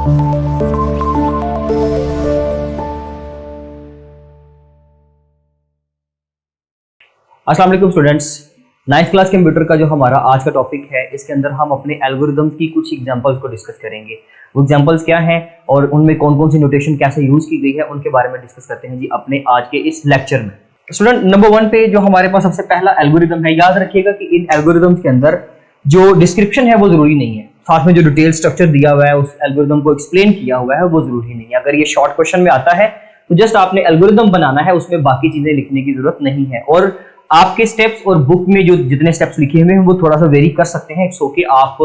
अस्सलाम वालेकुम students, 9th class computer का जो हमारा आज का टॉपिक है, इसके अंदर हम अपने एल्गोरिदम्स की कुछ एग्जांपल्स को डिस्कस करेंगे। वो एग्जांपल्स क्या हैं और उनमें कौन कौन सी नोटेशन कैसे यूज की गई है, उनके बारे में डिस्कस करते हैं जी अपने आज के इस लेक्चर में। स्टूडेंट नंबर 1 पे जो हमारे पास सबसे पहला एल्गोरिदम है, याद रखिएगा कि इन एल्गोरिदम्स के अंदर जो डिस्क्रिप्शन है वो जरूरी नहीं है, साथ में जो डिटेल स्ट्रक्चर दिया हुआ है, उस एल्गोरिदम को एक्सप्लेन किया हुआ है, वो जरूरी नहीं है। अगर ये शॉर्ट क्वेश्चन में आता है तो जस्ट आपने एल्गोरिदम बनाना है, उसमें बाकी चीजें लिखने की जरूरत नहीं है। और आपके स्टेप्स और बुक में जो जितने स्टेप्स लिखे हुए हैं वो थोड़ा सा वेरी कर सकते हैं, इट्स ओके। आप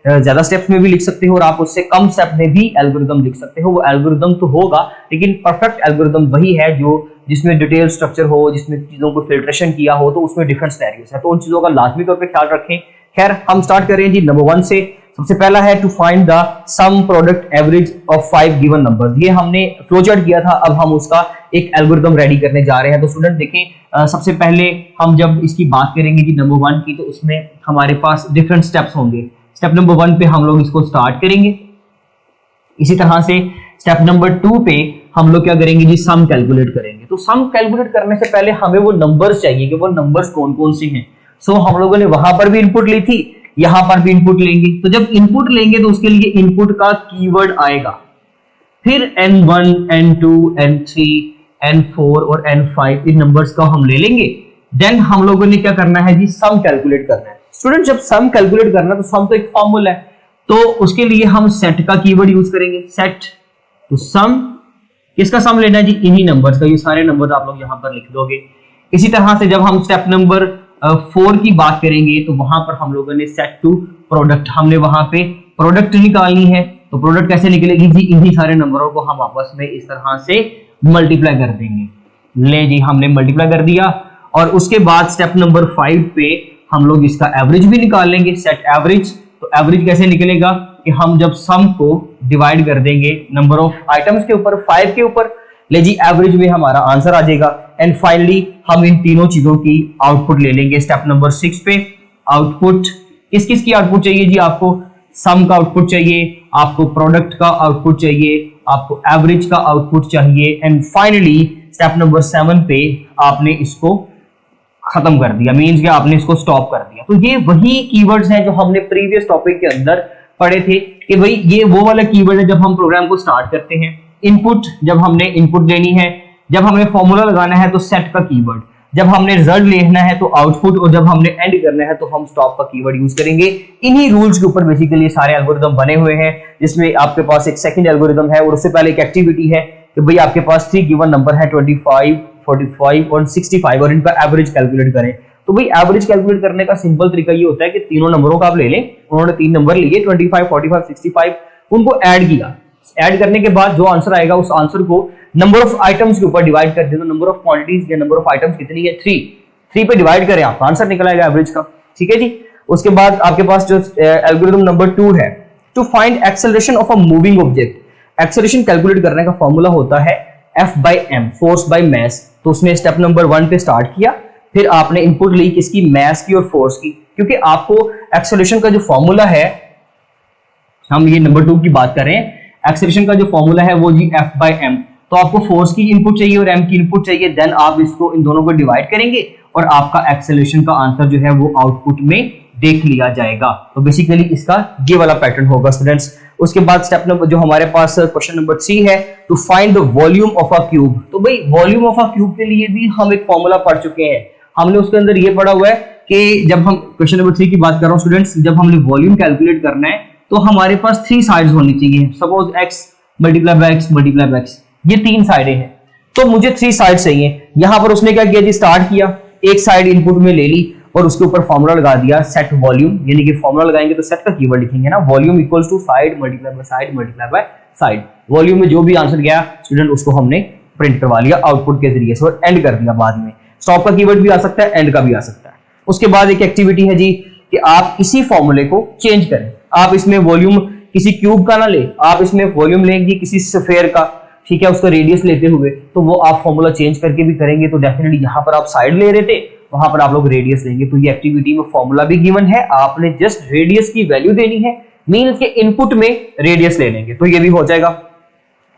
ज्यादा स्टेप्स में भी लिख सकते हो और आप उससे कम स्टेप में भी एल्गोरिदम लिख सकते हो। वो एल्गोरिदम तो होगा, लेकिन परफेक्ट एल्गोरिदम वही है जो जिसमें डिटेल स्ट्रक्चर हो, जिसमें चीजों को फिल्ट्रेशन किया हो, तो उसमें डिफरेंट सिनेरियोस है, तो उन चीजों का लाजमी तौर पर ख्याल रखें। खैर, हम स्टार्ट करें जी नंबर 1 से। सबसे पहला है to find the sum product average of 5 given numbers. ये हमने फ्लो चार्ट किया था, अब हम उसका एक एल्गोरिदम रेडी करने जा रहे हैं। तो स्टूडेंट देखें, सबसे पहले हम जब इसकी बात करेंगे जी नंबर 1 की, तो उसमें हमारे पास डिफरेंट स्टेप्स होंगे। स्टेप नंबर 1 पे हम लोग इसको स्टार्ट करेंगे। इसी तरह से स्टेप नंबर 2 पे हम लोग क्या करेंगे जी, सम कैलकुलेट करेंगे। तो सम कैलकुलेट करने से पहले हमें वो नंबर्स चाहिए कि वो नंबर्स कौन कौन से हैं। सो हम लोगों ने वहां पर भी इनपुट ली थी, यहां पर भी इनपुट लेंगे। तो जब इनपुट लेंगे तो उसके लिए इनपुट का कीवर्ड आएगा, फिर n1 n2 n3 n4 और n5 इन नंबर्स का हम ले लेंगे। देन हम लोगों ने क्या करना है जी, सम कैलकुलेट करना है। स्टूडेंट जब सम कैलकुलेट करना है तो सम तो एक फॉर्मूला है, तो उसके लिए हम सेट का कीवर्ड यूज करेंगे। सेट तो सम, किसका सम लेना है जी, इन्हीं नंबर्स का। ये सारे नंबर्स आप लोग यहां पर लिख दोगे। इसी तरह से जब हम स्टेप नंबर 4 की बात करेंगे तो वहां पर हम लोगों ने सेट टू प्रोडक्ट, हमने वहां पे प्रोडक्ट निकालनी है। तो प्रोडक्ट कैसे निकलेगी जी, इन्हीं सारे नंबरों को हम आपस में इस तरह से मल्टीप्लाई कर देंगे। ले जी, हमने मल्टीप्लाई कर दिया। और उसके बाद स्टेप नंबर 5 पे हम लोग इसका एवरेज भी निकाल लेंगे, सेट एवरेज। तो एवरेज कैसे निकलेगा कि हम जब सम को डिवाइड कर देंगे नंबर ऑफ आइटम्स के ऊपर, 5 के ऊपर, ले जी एवरेज में हमारा आंसर आ जाएगा। एंड फाइनली हम इन तीनों चीजों की आउटपुट ले लेंगे। स्टेप नंबर 6 पे आउटपुट, किस किस की आउटपुट चाहिए जी, आपको सम का आउटपुट चाहिए, आपको प्रोडक्ट का आउटपुट चाहिए, आपको एवरेज का आउटपुट चाहिए। एंड फाइनली स्टेप नंबर 7 पे आपने इसको खत्म कर दिया, मींस कि आपने इसको स्टॉप कर दिया। तो ये वही कीवर्ड्स हैं जो हमने प्रीवियस टॉपिक के अंदर पढ़े थे कि भाई ये वो वाला कीवर्ड है जब हम प्रोग्राम को स्टार्ट करते हैं। इनपुट, जब हमने इनपुट लेनी है, जब हमें फॉर्मूला लगाना है तो सेट का कीवर्ड, जब हमने रिजल्ट लेना है तो आउटपुट, और जब हमने एंड करना है तो हम स्टॉप का कीवर्ड यूज करेंगे। इन्हीं रूल्स के ऊपर बेसिकली सारे एल्गोरिदम बने हुए हैं, जिसमें आपके पास एक सेकंड एल्गोरिदम है और उससे पहले एक एक्टिविटी है कि भाई आपके पास 3 गिवन नंबर है 25, 45 और 65 और इनका एवरेज कैलकुलेट करें। तो भाई एवरेज कैलकुलेट करने का सिंपल तरीका ये होता है कि तीनों नंबरों का आप ले लें। उन्होंने 3 नंबर लिए 25, 45, 65, उनको ऐड किया। ऐड करने के बाद जो आंसर आएगा उस आंसर को नंबर ऑफ आइटम्स के ऊपर डिवाइड कर दें। तो नंबर ऑफ क्वांटिटीज या नंबर ऑफ आइटम्स कितनी है, 3 पे डिवाइड करें, आपका आंसर निकल आएगा एवरेज का। ठीक है जी। उसके बाद आपके पास जो एल्गोरिथम नंबर 2 है, to find acceleration of a moving object. Acceleration calculate करने का फॉर्मूला होता है F/m, फोर्स बाय मास। तो उसमें स्टेप नंबर 1 पे स्टार्ट किया, फिर आपने इनपुट ली किसकी, मास की और फोर्स की। क्योंकि आपको एक्सेलरेशन का जो फॉर्मूला है, हम ये नंबर 2 की बात कर रहे हैं, एक्सेलरेशन का जो फॉर्मूला है वो जी F/m। तो आपको फोर्स की इनपुट चाहिए और m की इनपुट चाहिए, देन आप इसको इन दोनों को डिवाइड करेंगे और आपका एक्सेलरेशन का आंसर जो है वो आउटपुट में देख लिया जाएगा। तो बेसिकली इसका ये वाला पैटर्न होगा स्टूडेंट्स। उसके बाद स्टेप नंबर जो हमारे पास क्वेश्चन नंबर 3 है, to find the volume of a cube. तो भाई वॉल्यूम ऑफ अ क्यूब के लिए भी हम एक फॉर्मूला पढ़ चुके हैं। हमने उसके अंदर ये पढ़ा हुआ है कि जब हम क्वेश्चन नंबर 3 की बात कर रहा हूं स्टूडेंट्स, जब हमने वॉल्यूम कैलकुलेट करना है तो हमारे पास 3 साइड्स होनी चाहिए। Suppose x multiply by x multiply by x, ये 3 साइडें हैं, तो मुझे 3 साइड चाहिए। यहां पर उसने क्या किया जी, स्टार्ट किया, एक साइड इनपुट में ले ली और उसके ऊपर फॉर्मूला लगा दिया सेट वॉल्यूम, यानी कि फॉर्मूला लगाएंगे तो सेट का कीवर्ड लिखेंगे ना, volume equals to side multiply by side multiply by side. Volume में जो भी आंसर गया स्टूडेंट उसको हमने प्रिंट करवा लिया आउटपुट के जरिए से और एंड कर दिया बाद में। स्टॉप का कीवर्ड भी आ सकता है, एंड का भी आ सकता है। उसके बाद एक एक्टिविटी है जी कि आप इसी फॉर्मूले को चेंज करें। आप इसमें वॉल्यूम किसी क्यूब का ना ले, आप इसमें वॉल्यूम लेंगे किसी स्फीयर का, ठीक है, उसका रेडियस लेते हुए, तो वो आप फॉर्मूला चेंज करके भी करेंगे। तो डेफिनेटली यहां पर आप साइड ले रहे थे, वहां पर आप लोग रेडियस लेंगे। तो ये एक्टिविटी में फॉर्मूला भी गिवन है, आपने जस्ट रेडियस की वैल्यू देनी है, मींस के इनपुट में रेडियस ले लेंगे, तो ये भी हो जाएगा।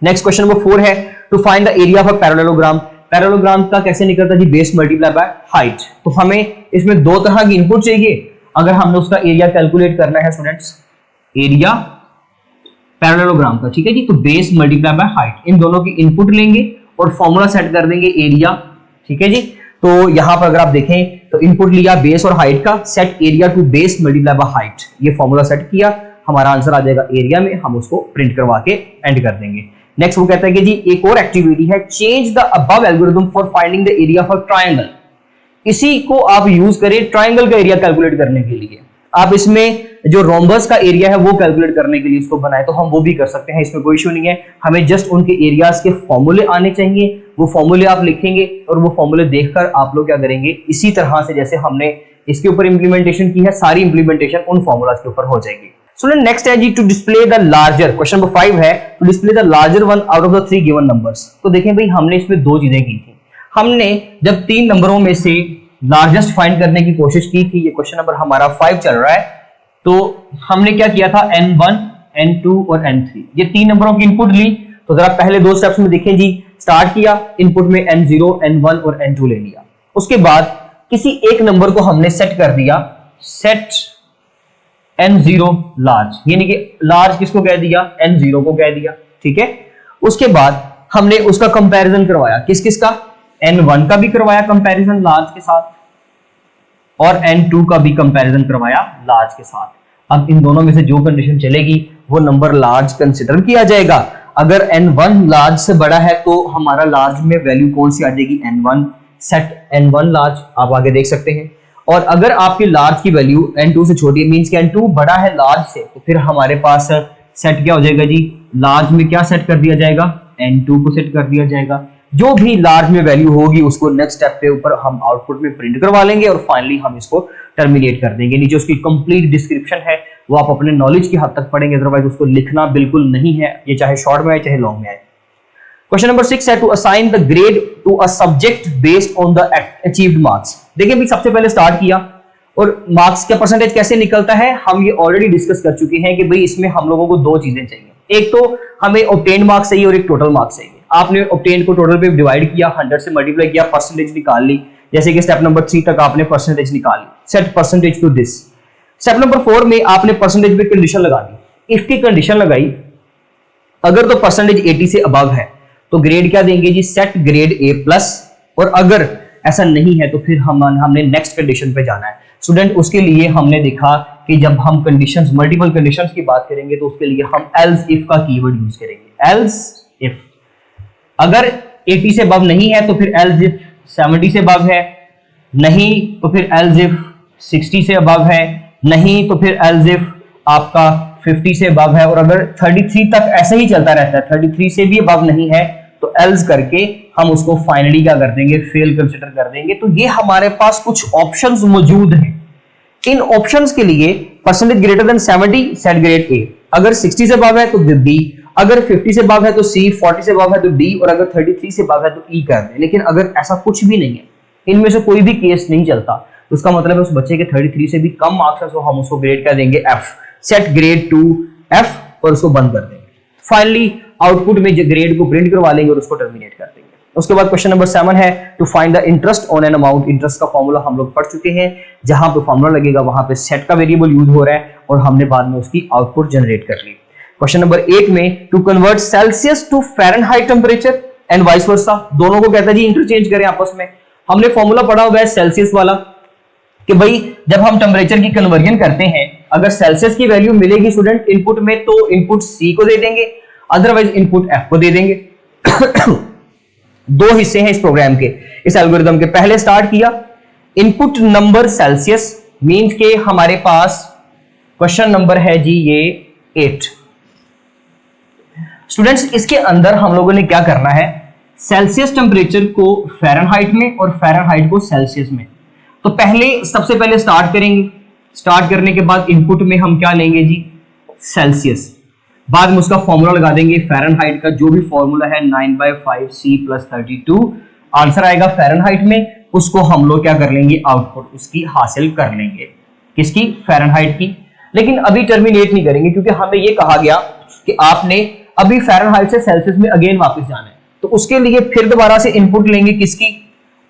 नेक्स्ट क्वेश्चन नंबर 4 है to find the area of a parallelogram. Parallelogram का कैसे निकलता है जी, बेस मल्टीप्लाई बाय हाइट। तो हमें इसमें दो तरह की इनपुट चाहिए अगर हमने उसका एरिया कैलकुलेट करना है स्टूडेंट्स, एरिया पैरेललोग्राम का, ठीक है जी। तो बेस मल्टीप्लाई बाय हाइट, इन दोनों की इनपुट लेंगे और फॉर्मूला सेट कर देंगे एरिया, ठीक है जी। तो यहां पर अगर आप देखें तो इनपुट लिया बेस और हाइट का, set area to base multiply by height, ये फॉर्मूला सेट किया, हमारा आंसर आ जाएगा एरिया में, हम उसको प्रिंट करवा के एंड कर देंगे। नेक्स्ट वो कहता है कि जी एक और एक्टिविटी है, change the above algorithm for finding the area of a triangle. इसी को आप यूज करें ट्रायंगल का एरिया कैलकुलेट करने के लिए। आप इसमें जो रोम्बस का एरिया है वो कैलकुलेट करने के लिए इसको बनाए तो हम वो भी कर सकते हैं, इसमें कोई इशू नहीं है। हमें जस्ट उनके एरियाज के फॉर्मूले आने चाहिए, वो फॉर्मूले आप लिखेंगे और वो फॉर्मूले देखकर आप लोग क्या करेंगे, इसी तरह से जैसे हमने इसके ऊपर इंप्लीमेंटेशन की है, सारी इंप्लीमेंटेशन उन फॉर्मूलाज के ऊपर हो जाएगी। स्टूडेंट नेक्स्ट है जी to display the larger, question number 5 है to display the larger one out of the 3 given numbers. तो देखें भाई हमने इसमें दो चीजें की थी, हमने जब 3 नंबरों में से लार्जेस्ट फाइंड करने की कोशिश की थी, ये क्वेश्चन नंबर हमारा 5 चल रहा है, तो हमने क्या किया था n1 n2 और n3 ये 3 नंबरों की इनपुट ली। तो जरा पहले दो स्टेप्स में देखें जी, स्टार्ट किया, इनपुट में n0 n1 और n2 ले लिया, उसके बाद किसी एक नंबर को हमने सेट कर दिया, सेट n0 लार्ज, यानी कि लार्ज किसको कह दिया, n0 को कह दिया, ठीक है। उसके बाद हमने उसका कंपैरिजन करवाया, किस किस का, n1 का भी करवाया कंपैरिजन लार्ज के साथ और n2 का भी कंपैरिजन करवाया लार्ज के साथ। अब इन दोनों में से जो कंडीशन चलेगी वो नंबर लार्ज कंसिडर किया जाएगा। अगर n1 लार्ज से बड़ा है तो हमारा लार्ज में वैल्यू कौन सी आ जाएगी, n1, सेट n1 लार्ज, आप आगे देख सकते हैं। और अगर आपके लार्ज की वैल्यू n2 से छोटी है, मींस कि n2 बड़ा है लार्ज से, तो फिर हमारे पास सेट क्या हो जाएगा जी, लार्ज में क्या सेट कर दिया जाएगा, n2 को सेट कर दिया जाएगा। जो भी लार्ज में वैल्यू होगी उसको नेक्स्ट स्टेप पे ऊपर हम आउटपुट में प्रिंट करवा लेंगे और फाइनली हम इसको टर्मिनेट कर देंगे। नीचे उसकी कंप्लीट डिस्क्रिप्शन है, वो आप अपने नॉलेज की हद तक पढ़ेंगे, अदरवाइज उसको लिखना बिल्कुल नहीं है, ये चाहे शॉर्ट में आए चाहे लॉन्ग में आए। क्वेश्चन नंबर 6 है to assign the grade to a subject based on the achieved marks. देखिए भाई सबसे पहले स्टार्ट किया और मार्क्स का परसेंटेज कैसे निकलता है हम ये ऑलरेडी डिस्कस कर चुके हैं कि भाई इसमें हम लोगों को दो चीजें चाहिए, एक तो हमें ऑब्टेन्ड मार्क्स चाहिए और एक टोटल मार्क्स चाहिए। आपने ऑब्टेन्ड को टोटल पे डिवाइड किया, 100 से मल्टीप्लाई किया, परसेंटेज निकाल ली, जैसे कि स्टेप नंबर 3 तक आपने परसेंटेज निकाल ली, set percentage to this. Step number 4 में आपने परसेंटेज पे कंडीशन लगा दी, इफ की कंडीशन लगाई, अगर तो परसेंटेज 80 से अबव है तो ग्रेड क्या देंगे जी, सेट ग्रेड A+, और अगर ऐसा नहीं है तो फिर हमने नेक्स्ट कंडीशन पे जाना है। स्टूडेंट उसके लिए हमने देखा कि जब हम कंडीशंस, मल्टीपल कंडीशंस की बात करेंगे तो उसके लिए हम एल्स इफ का कीवर्ड यूज करेंगे, एल्स इफ। अगर 80 से अबव नहीं है तो फिर एल्स इफ 70 से अबव है, नहीं तो फिर एल्स इफ 60 से अबव है, नहीं तो फिर एल्स इफ आपका 50 से अबव है, और अगर 33 तक ऐसे ही चलता रहता है, 33 से भी अबव नहीं है तो एल्स करके हम उसको फाइनली क्या कर देंगे, फेल कंसीडर कर देंगे। तो ये हमारे पास कुछ ऑप्शंस मौजूद हैं। इन ऑप्शंस के लिए percentage greater than 70 set grade A, अगर 60 से अबव है तो B, अगर 50 से अबव है तो C, 40 से अबव है तो D, और अगर 33 से अबव है तो E कर दें। लेकिन अगर ऐसा कुछ भी नहीं है, इनमें से कोई भी केस नहीं चलता, तो उसका मतलब है उस बच्चे के 33 से भी कम मार्क्स है तो हम उसको ग्रेड क्या देंगे, F, set grade two F, और उसको बंद कर देंगे। फाइनली आउटपुट में ग्रेड को प्रिंट करवा लेंगे और उसको टर्मिनेट कर देंगे। उसके बाद क्वेश्चन नंबर 7 है to find the interest on an amount. Interest का फॉर्मूला हम लोग पढ़ चुके हैं, जहां पे फॉर्मूला लगेगा वहां पे सेट का वेरिएबल यूज हो रहा है और हमने बाद में उसकी आउटपुट जनरेट कर ली। क्वेश्चन नंबर 8 में to convert Celsius to Fahrenheit temperature and vice versa, दोनों को कहता है जी इंटरचेंज करें आपस में। हमने फॉर्मूला पढ़ा हुआ है सेल्सियस वाला कि भाई जब हम टेंपरेचर की कन्वर्जन करते हैं, अगर सेल्सियस की वैल्यू मिलेगी स्टूडेंट इनपुट में तो इनपुट C को दे देंगे, अदरवाइज इनपुट F को दे देंगे। दो हिस्से हैं इस प्रोग्राम के, इस एल्गोरिथम के। पहले स्टार्ट किया, इनपुट नंबर सेल्सियस, मींस के हमारे पास क्वेश्चन नंबर है जी ये 8। स्टूडेंट्स इसके अंदर हम लोगों ने क्या करना है, सेल्सियस टेंपरेचर को फ़ारेनहाइट में और फ़ारेनहाइट को सेल्सियस में। तो पहले सबसे पहले स्टार्ट करेंगे, स्टार्ट करने के बाद इनपुट में हम क्या लेंगे जी, सेल्सियस, बाद में उसका फॉर्मूला लगा देंगे फ़ारेनहाइट का, जो भी फॉर्मूला है 9/5C + 32 आंसर आएगा फ़ारेनहाइट में, उसको हम लोग क्या कर लेंगे, आउटपुट उसकी हासिल कर लेंगे, किसकी, फ़ारेनहाइट की। लेकिन अभी टर्मिनेट नहीं करेंगे क्योंकि हमें ये कहा गया कि आपने अभी फ़ारेनहाइट से सेल्सियस में अगेन वापस जाना है। तो उसके लिए फिर दोबारा से इनपुट लेंगे किसकी,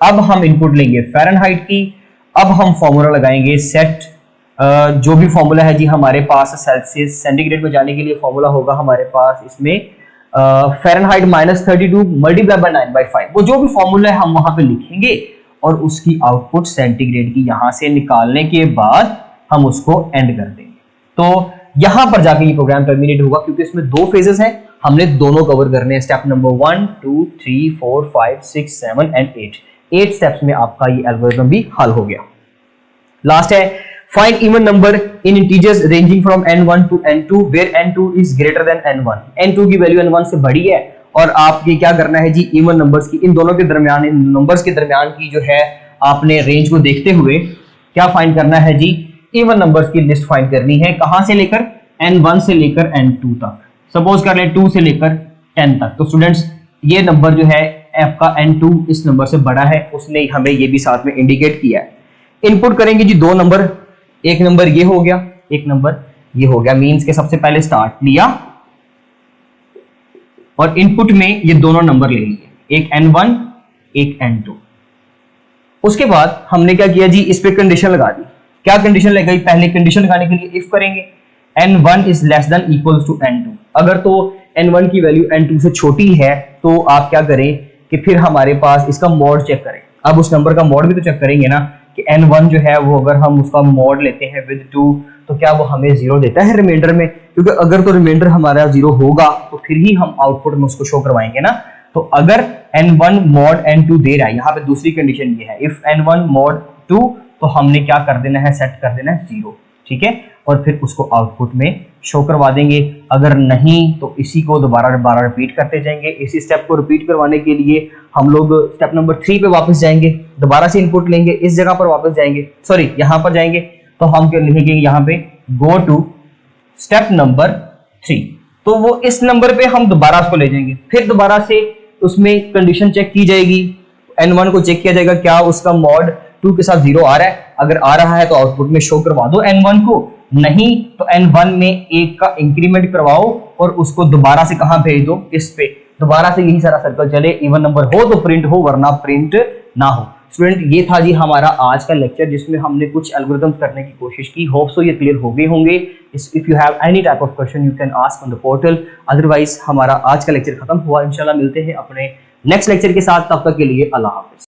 अब हम इनपुट लेंगे फ़ारेनहाइट की। अब हम फॉर्मूला लगाएंगे सेट, जो भी फॉर्मूला है जी हमारे पास सेल्सियस सेंटीग्रेड में जाने के लिए फॉर्मूला होगा हमारे पास इसमें फ़ारेनहाइट -32 मल्टीप्लाई बाय 9/5, वो जो भी फॉर्मूला है हम वहां पे लिखेंगे और उसकी आउटपुट सेंटीग्रेड की यहां से निकालने के बाद हम उसको एंड कर देंगे। तो यहां पर जाके ये प्रोग्राम टर्मिनेट होगा क्योंकि इसमें दो फेजेस हैं, हमने दोनों कवर करने हैं। स्टेप नंबर 1 2 3 4 5 6 7 एंड 8 स्टेप्स में आपका ये एल्गोरिथम भी हल हो गया। लास्ट है find even number in integers ranging from n1 to n2 where n2 is greater than n1। n2 की वैल्यू n1 से बड़ी है और आपके क्या करना है जी, इवन नंबर्स की, इन दोनों के दरमियान, इन नंबर्स के दरमियान की जो है आपने रेंज को देखते हुए क्या फाइंड करना है जी, इवन नंबर्स की लिस्ट फाइंड करनी है। कहां से लेकर, n1 से लेकर n2 तक। सपोज कर ले 2 से लेकर 10 तक। तो स्टूडेंट्स ये नंबर जो है आपका n2 इस नंबर से बड़ा है, उसने हमें ये भी साथ में इंडिकेट किया है। इनपुट करेंगे जी दो नंबर, एक नंबर ये हो गया, एक नंबर ये हो गया, मींस के सबसे पहले स्टार्ट लिया और इनपुट में ये दोनों नंबर ले लिए, एक n1 एक n2। उसके बाद हमने क्या किया जी, इस पे कंडीशन लगा दी। क्या कंडीशन लगाई, पहले कंडीशन लगाने के लिए इफ करेंगे n1 is less than equals to n2। अगर तो n1 की वैल्यू n2 से छोटी है तो आप क्या करें कि फिर हमारे पास इसका मॉड चेक करें। अब उस नंबर का मॉड भी तो चेक करेंगे ना कि n1 जो है वो अगर हम उसका मॉड लेते हैं विद 2 तो क्या वो हमें 0 देता है रिमाइंडर में, क्योंकि अगर तो रिमाइंडर हमारा 0 होगा तो फिर ही हम आउटपुट में उसको शो करवाएंगे ना। तो अगर n1 मॉड n2 दे रहा है, यहाँ पे दूसरी कंडीशन ये है इफ n1 मॉड 2, तो हमने क्या कर देना है, सेट कर देना है 0, ठीक है, और फिर उसको आउटपुट में शो करवा देंगे। अगर नहीं तो इसी को दोबारा रिपीट करते जाएंगे। इसी स्टेप को रिपीट करवाने के लिए हम लोग स्टेप नंबर 3 पे वापस जाएंगे, दोबारा से इनपुट लेंगे, इस जगह पर वापस जाएंगे, सॉरी यहाँ पर जाएंगे, तो हम क्या लिखेंगे यहाँ पे गो टू स्टेप नंबर 3। तो वो इस नंबर पे हम दोबारा उसको ले जाएंगे, फिर दोबारा से उसमें कंडीशन चेक की जाएगी, n1 को चेक किया जाएगा क्या उसका मॉड 2 के साथ 0 आ रहा है, अगर आ रहा है तो आउटपुट में शो करवा दो n1 को, नहीं तो n1 में 1 का इंक्रीमेंट करवाओ और उसको दोबारा से कहां भेज दो, इस पे, दोबारा से यही सारा सर्कल चले, इवन नंबर हो तो प्रिंट हो वरना प्रिंट ना हो। स्टूडेंट ये था जी हमारा आज का लेक्चर जिसमें हमने कुछ एल्गोरिथम करने की कोशिश की। होप सो ये क्लियर हो गए होंगे। If you have any type of question you can ask on the portal. Otherwise हमारा आज का लेक्चर खत्म हुआ, इंशाल्लाह मिलते हैं अपने नेक्स्ट लेक्चर के साथ, तब तक के लिए अल्लाह हाफिज।